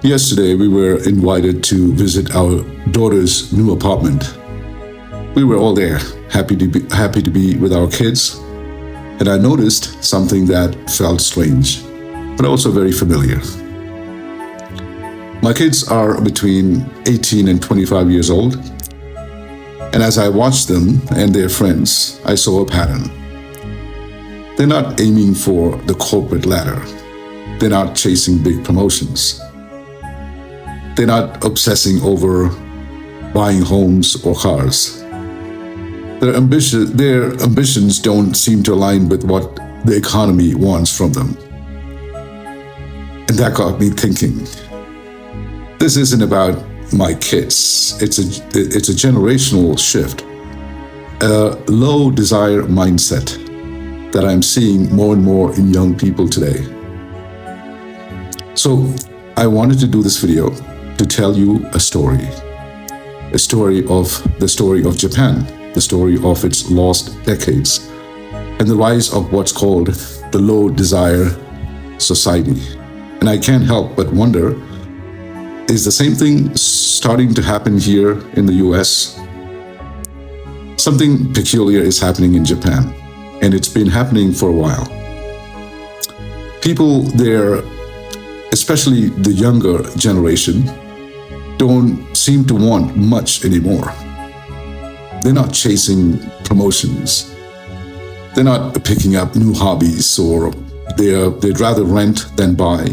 Yesterday, we were invited to visit our daughter's new apartment. We were all there, happy to be with our kids, and I noticed something that felt strange, but also very familiar. My kids are between 18 and 25 years old, and as I watched them and their friends, I saw a pattern. They're not aiming for the corporate ladder. They're not chasing big promotions. They're not obsessing over buying homes or cars. Their ambitions don't seem to align with what the economy wants from them. And that got me thinking. This isn't about my kids. It's a generational shift, a low desire mindset that I'm seeing more and more in young people today. So I wanted to do this video to tell you a story of Japan, the story of its lost decades, and the rise of what's called the low desire society. And I can't help but wonder, is the same thing starting to happen here in the US? Something peculiar is happening in Japan, and it's been happening for a while. People there, especially the younger generation, don't seem to want much anymore. They're not chasing promotions. They're not picking up new hobbies, or they'd rather rent than buy.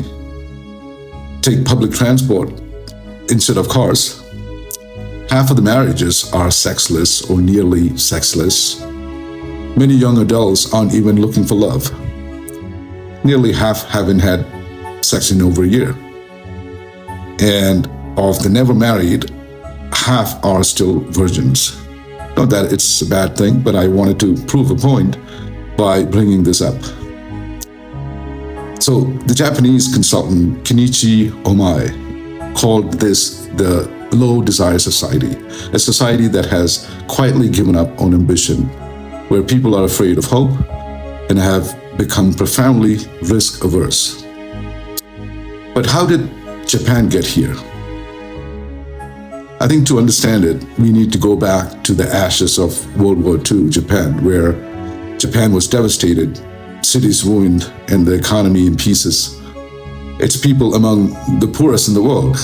Take public transport instead of cars. Half of the marriages are sexless or nearly sexless. Many young adults aren't even looking for love. Nearly half haven't had sex in over a year. And of the never married, half are still virgins. Not that it's a bad thing, but I wanted to prove a point by bringing this up. So the Japanese consultant Kenichi Omae called this the low desire society, a society that has quietly given up on ambition, where people are afraid of hope and have become profoundly risk averse. But how did Japan get here? I think to understand it, we need to go back to the ashes of World War II Japan, where Japan was devastated, cities ruined, and the economy in pieces. Its people among the poorest in the world.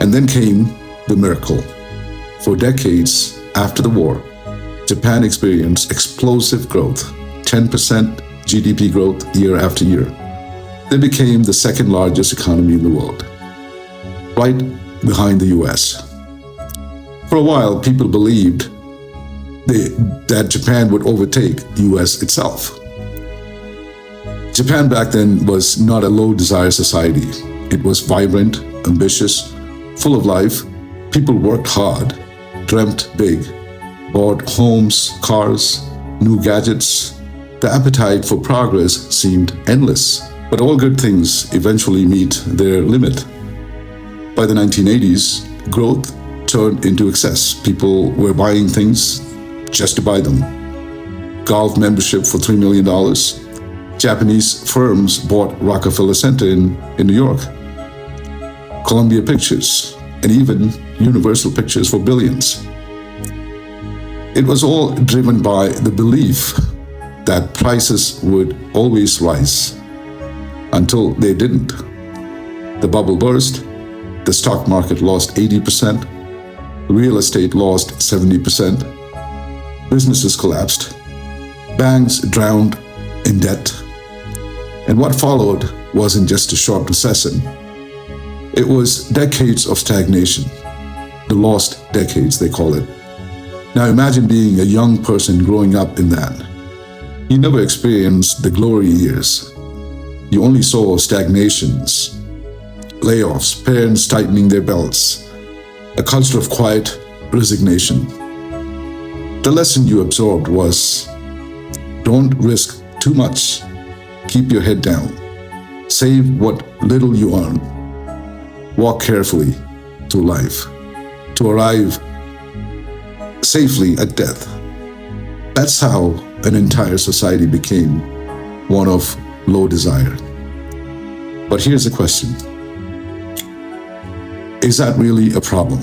And then came the miracle. For decades after the war, Japan experienced explosive growth, 10% GDP growth year after year. They became the second largest economy in the world, right behind the US. For a while, people believed that Japan would overtake the US itself. Japan back then was not a low desire society. It was vibrant, ambitious, full of life. People worked hard, dreamt big, bought homes, cars, new gadgets. The appetite for progress seemed endless. But all good things eventually meet their limit. By the 1980s, growth turned into excess. People were buying things just to buy them. Golf membership for $3 million. Japanese firms bought Rockefeller Center in New York. Columbia Pictures, and even Universal Pictures for billions. It was all driven by the belief that prices would always rise, until they didn't. The bubble burst. The stock market lost 80%, real estate lost 70%, businesses collapsed, banks drowned in debt. And what followed wasn't just a short recession. It was decades of stagnation, the lost decades, they call it. Now imagine being a young person growing up in that. You never experienced the glory years. You only saw stagnations, layoffs, parents tightening their belts, a culture of quiet resignation. The lesson you absorbed was, don't risk too much. Keep your head down. Save what little you earn. Walk carefully through life to arrive safely at death. That's how an entire society became one of low desire. But here's the question. Is that really a problem?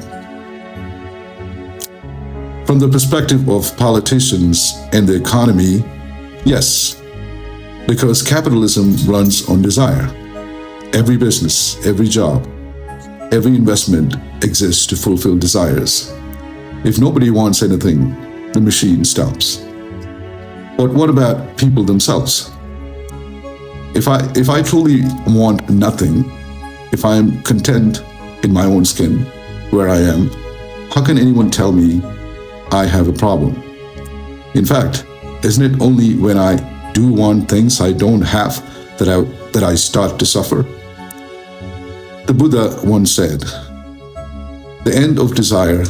From the perspective of politicians and the economy, yes, because capitalism runs on desire. Every business, every job, every investment exists to fulfill desires. If nobody wants anything, the machine stops. But what about people themselves? If I truly want nothing, if I am content in my own skin, where I am, how can anyone tell me I have a problem? In fact, isn't it only when I do want things I don't have that I start to suffer? The Buddha once said, "The end of desire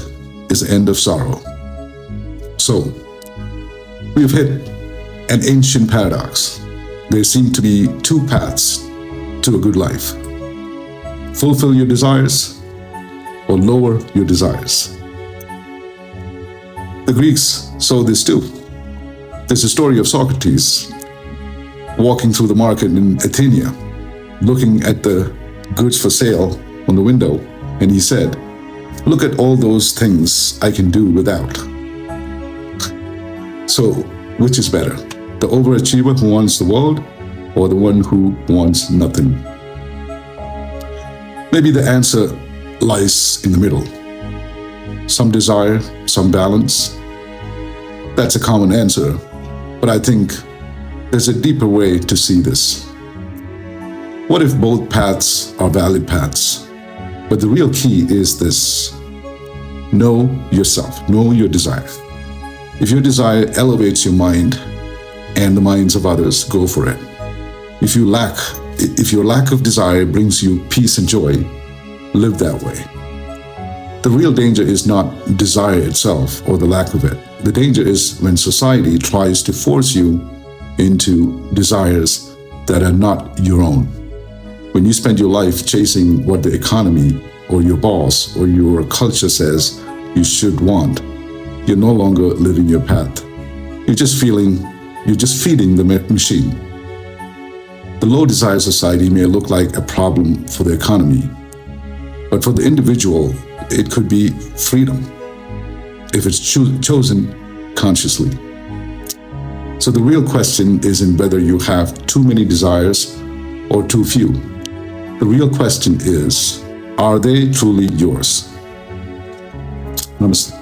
is the end of sorrow." So, we've hit an ancient paradox. There seem to be two paths to a good life. Fulfill your desires or lower your desires. The Greeks saw this too. There's a story of Socrates walking through the market in Athenia, looking at the goods for sale on the window, and he said, "Look at all those things I can do without." So, which is better? The overachiever who wants the world, or the one who wants nothing? Maybe the answer lies in the middle. Some desire, some balance. That's a common answer, but I think there's a deeper way to see this. What if both paths are valid paths? But the real key is this: know yourself, know your desire. If your desire elevates your mind and the minds of others, go for it. If your lack of desire brings you peace and joy, live that way. The real danger is not desire itself or the lack of it. The danger is when society tries to force you into desires that are not your own. When you spend your life chasing what the economy or your boss or your culture says you should want, you're no longer living your path. You're just feeding the machine. The low desire society may look like a problem for the economy, but for the individual, it could be freedom if it's chosen consciously. So the real question isn't whether you have too many desires or too few. The real question is, are they truly yours? Namaste.